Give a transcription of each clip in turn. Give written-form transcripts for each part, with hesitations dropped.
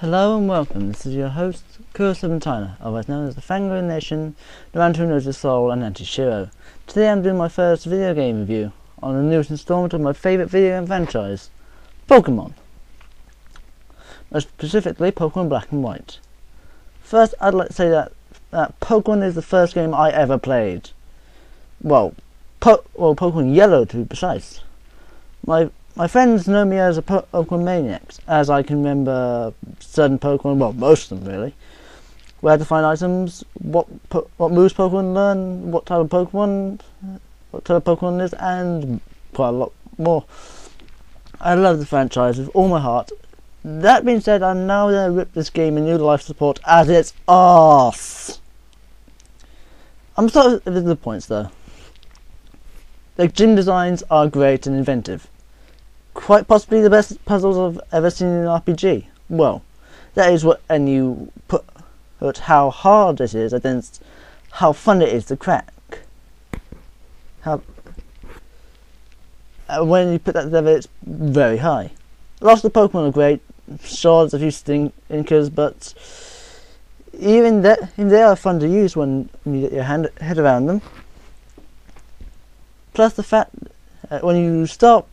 Hello and welcome, this is your host, TheBlackSerpentBeta, otherwise known as the Fangirl Nation, the man who knows his soul and anti-Shiro. Today I'm doing my first video game review on the newest installment of my favourite video game franchise, Pokemon. Most specifically, Pokemon Black and White. First, I'd like to say that Pokemon is the first game I ever played. Well, Pokemon Yellow to be precise. My friends know me as a Pokemon maniac, as I can remember certain Pokemon, well, most of them really, where to find items, what moves Pokemon learn, what type of Pokemon is, and quite a lot more. I love the franchise with all my heart. That being said, I'm now going to rip this game in new life support as its arse. I'm starting with the points though. The gym designs are great and inventive. Quite possibly the best puzzles I've ever seen in an RPG. Well, that is what, and you put how hard it is against how fun it is to crack. When you put that together, it's very high. Lots of the Pokemon are great. Sure, there's a few stinkers, but even they are fun to use when you get your head around them. Plus the fact when you start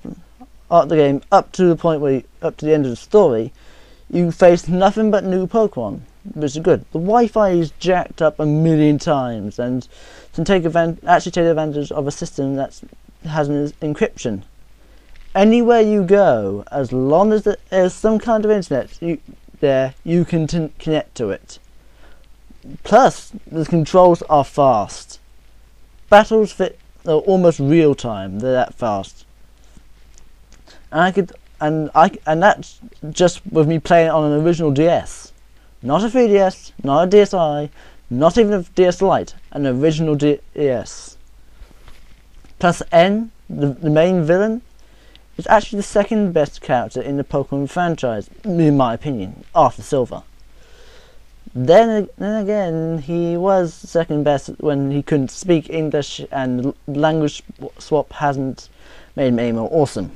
the game up to the point where up to the end of the story, you face nothing but new Pokemon, which is good. The Wi-Fi is jacked up a million times, and can take advantage of a system that has an encryption. Anywhere you go, as long as there's some kind of internet you can connect to it. Plus, the controls are fast. Battles are almost real time. They're that fast. And that's just with me playing on an original DS, not a 3DS, not a DSi, not even a DS Lite, an original DS. Plus N, the main villain, is actually the second best character in the Pokemon franchise, in my opinion, after Silver. Then again, he was second best when he couldn't speak English and language swap hasn't made him any more awesome.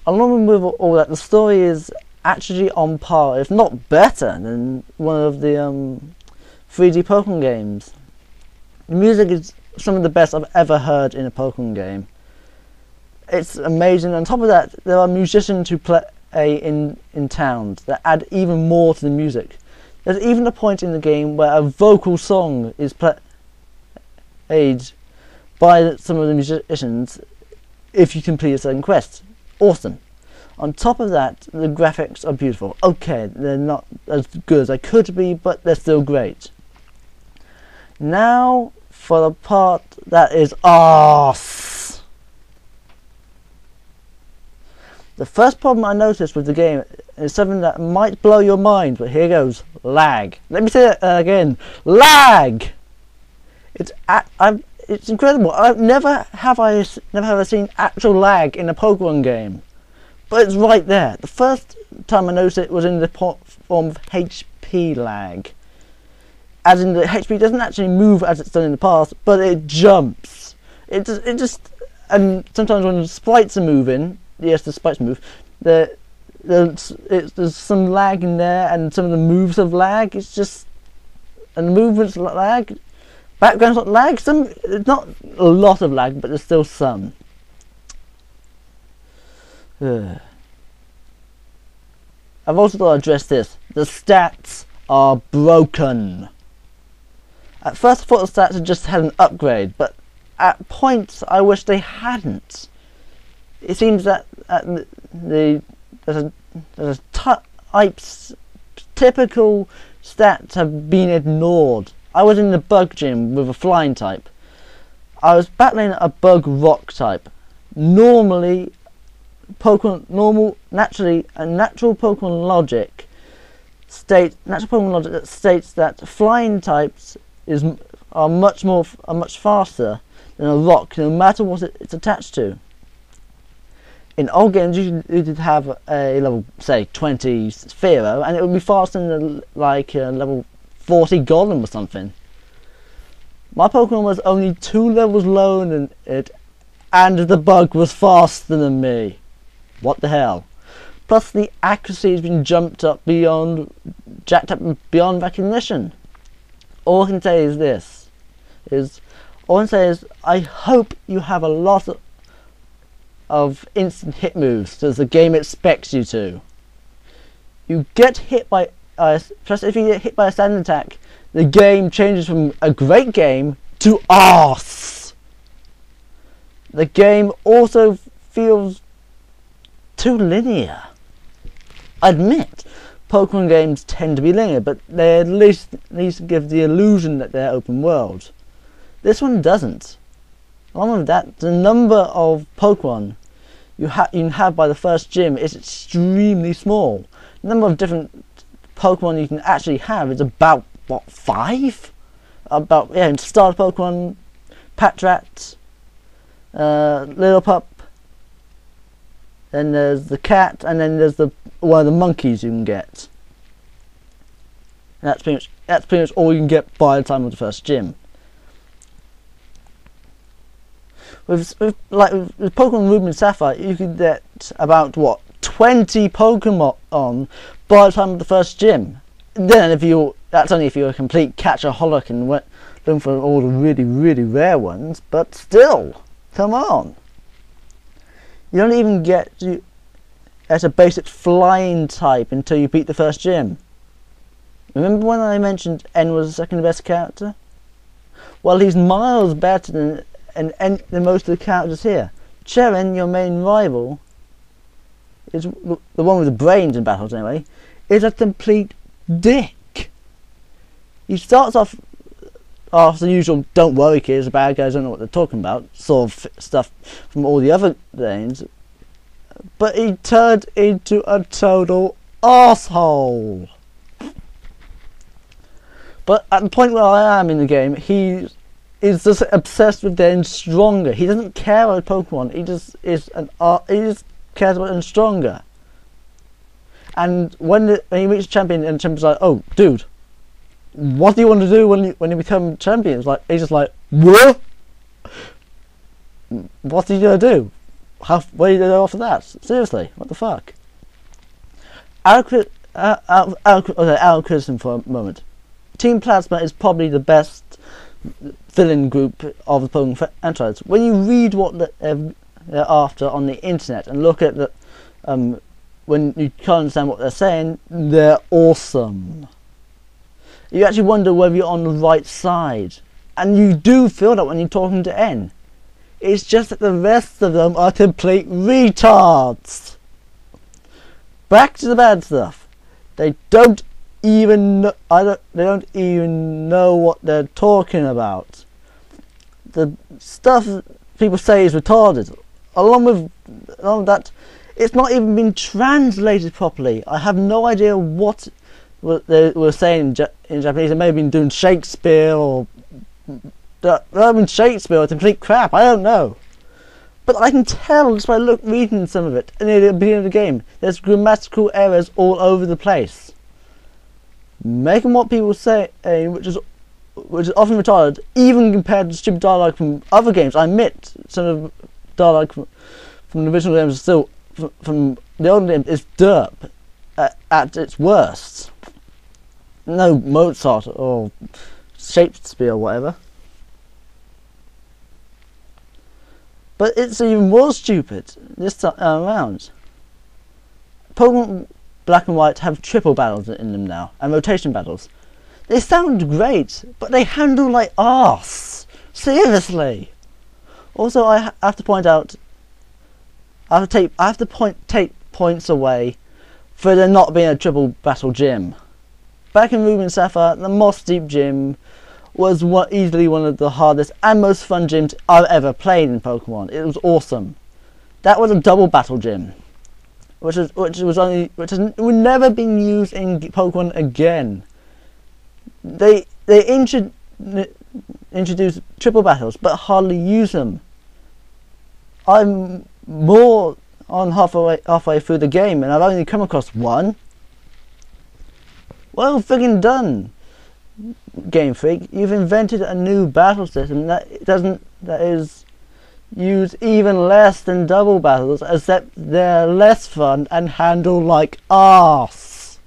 Along with all that, the story is actually on par, if not better, than one of the 3D Pokemon games. The music is some of the best I've ever heard in a Pokemon game. It's amazing. On top of that, there are musicians who play in towns that add even more to the music. There's even a point in the game where a vocal song is played by some of the musicians if you complete a certain quest. Awesome. On top of that, the graphics are beautiful. Okay, they're not as good as they could be, but they're still great. Now for the part that is arse. The first problem I noticed with the game is something that might blow your mind, but here goes: lag. Let me say that again: lag. It's incredible. Never have I seen actual lag in a Pokemon game, but it's right there. The first time I noticed it was in the form of HP lag, as in the HP doesn't actually move as it's done in the past, but it jumps. It just and sometimes when the sprites are moving, yes, the sprites move. There's some lag in there, and some of the moves have lag. It's just, and the movements lag. Background's not lag. It's not a lot of lag, but there's still some. I've also got to address this. The stats are broken. At first I thought the stats had just had an upgrade, but at points I wish they hadn't. It seems that typical stats have been ignored. I was in the bug gym with a flying type. I was battling a bug rock type. Naturally, a natural Pokemon logic that states that flying types are much faster than a rock, no matter what it's attached to. In old games, you could have a level, say, 20 Fearow, and it would be faster than level 40 Golem or something. My Pokemon was only 2 levels lower than it, and the bug was faster than me. What the hell? Plus the accuracy has been jacked up beyond recognition. All I can say is this, I hope you have a lot of instant hit moves as the game expects you to. You get hit by plus if you get hit by a standing attack, the game changes from a great game to arse. The game also feels too linear. I admit, Pokemon games tend to be linear, but they at least give the illusion that they're open world. This one doesn't. Along with that, the number of Pokemon you can have by the first gym is extremely small. The number of different Pokemon you can actually have is about, what, 5? Starter Pokemon, Patrat, Little Pup, then there's the cat, and then there's one of the monkeys you can get. And that's pretty much all you can get by the time of the first gym. With Pokemon Ruby and Sapphire, you could get about 20 Pokemon by the time of the first gym. Then that's only if you're a complete catchaholic and went looking for all the really, really rare ones. But still, come on. You don't even get as a basic flying type until you beat the first gym. Remember when I mentioned N was the second best character? Well, he's miles better than most of the characters here. Cheren, your main rival, is the one with the brains in battles anyway, is a complete dick. He starts off after the usual "don't worry kids, the bad guys don't know what they're talking about" sort of stuff from all the other lanes, but he turned into a total asshole. But at the point where I am in the game, he is just obsessed with getting stronger. He doesn't care about Pokemon. He just cares about getting stronger. And when he meets a champion, and the champion's like, "Oh, dude, what do you want to do when you become champion?" He's just like, "What? What are you gonna do? What are you gonna do after that? Seriously, what the fuck?" Out of criticism for a moment. Team Plasma is probably the best villain group of the Pokemon franchise. When you read what they're after on the internet and look at when you can't understand what they're saying, they're awesome. You actually wonder whether you're on the right side, and you do feel that when you're talking to N. It's just that the rest of them are complete retards. Back to the bad stuff. They don't even know what they're talking about. The stuff people say is retarded. Along with that, it's not even been translated properly. I have no idea what they were saying in Japanese. They may have been doing Shakespeare or Shakespeare or complete crap. I don't know. But I can tell just by reading some of it. And at the beginning of the game, there's grammatical errors all over the place. Making what people say, which is often retarded, even compared to stupid dialogue from other games. I admit some of the dialogue from the original games is still from the older games is derp at its worst. No Mozart or Shakespeare or whatever. But it's even more stupid this time around. Pokemon Black and White have triple battles in them now, and rotation battles. They sound great, but they handle like arse. Seriously. Also, I have to point out, I have to take points away for there not being a triple battle gym. Back in Ruby and Sapphire, the Moss Deep gym was easily one of the hardest and most fun gyms I've ever played in Pokemon. It was awesome. That was a double battle gym, which has never been used in Pokemon again. They introduced triple battles, but hardly use them. I'm more on halfway through the game, and I've only come across one. Well, friggin' done, Game Freak. You've invented a new battle system that use even less than double battles, except they're less fun and handle like arse.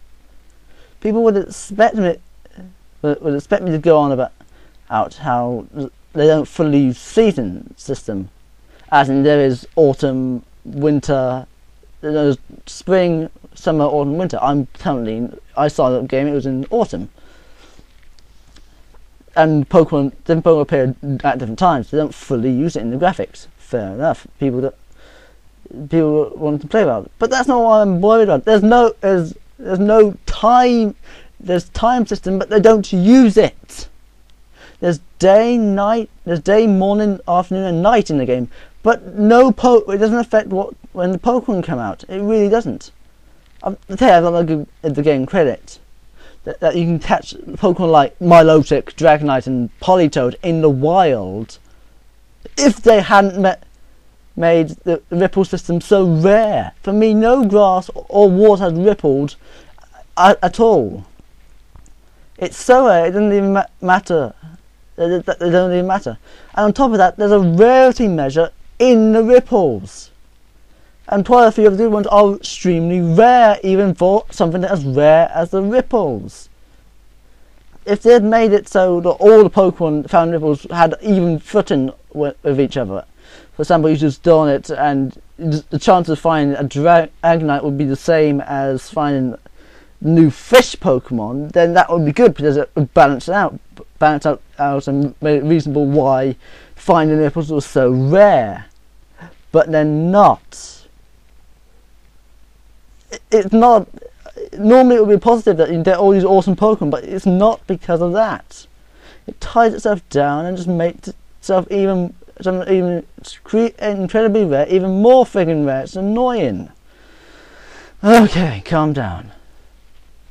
People would expect me to go on about how they don't fully use season system, as in there is autumn, winter, there's spring, summer, autumn, winter. I started the game, it was in autumn. And Pokemon appear at different times. They don't fully use it in the graphics. Fair enough. People want to play about it, but that's not what I'm worried about. There's no time. There's time system, but they don't use it. There's day, night. There's day, morning, afternoon, and night in the game. But it doesn't affect when the Pokemon come out. It really doesn't. I've got to give the game credit. That you can catch Pokemon like Milotic, Dragonite and Politoed in the wild if they hadn't made the ripple system so rare. For me, no grass or water has rippled at all. It's so rare it doesn't even matter. It doesn't even matter. And on top of that, there's a rarity measure in the ripples. And quite a few of the good ones are extremely rare, even for something as rare as the ripples. If they had made it so that all the Pokemon found ripples had even footing with each other, for example, you just dawn it, and the chance of finding a Dragonite would be the same as finding new fish Pokemon, then that would be good because it would balance out and make it reasonable why finding ripples was so rare. But they're not. It's not. Normally it would be positive that you get all these awesome Pokemon, but it's not because of that. It ties itself down and just makes itself even incredibly rare, even more friggin' rare. It's annoying. Okay, calm down.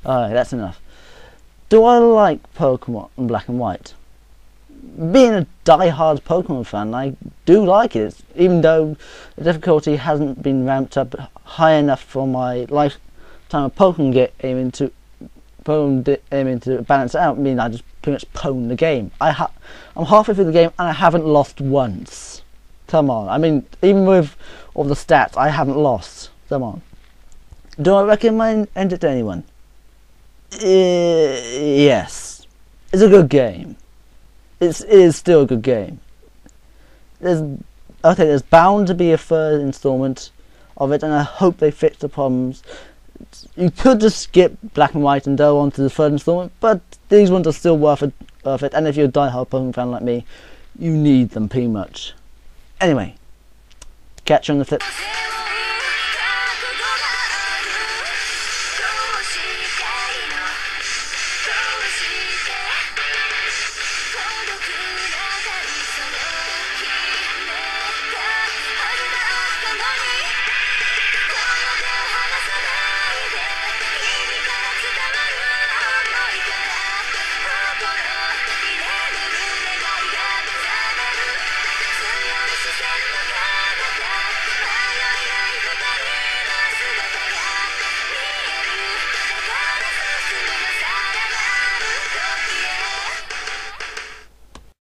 Alright, that's enough. Do I like Pokemon in Black and White? Being a die-hard Pokemon fan, I do like it, even though the difficulty hasn't been ramped up high enough for my lifetime of Pokemon aiming to balance it out. I mean, I just pretty much pwn the game. I'm halfway through the game and I haven't lost once. Come on, I mean, even with all the stats, I haven't lost. Come on. Do I recommend it to anyone? Yes. It's a good game. It is still a good game. There's bound to be a third installment of it, and I hope they fix the problems. You could just skip Black and White and go on to the third installment, but these ones are still worth it. And if you're a die-hard Pokemon fan like me, you need them pretty much. Anyway, catch you on the flip.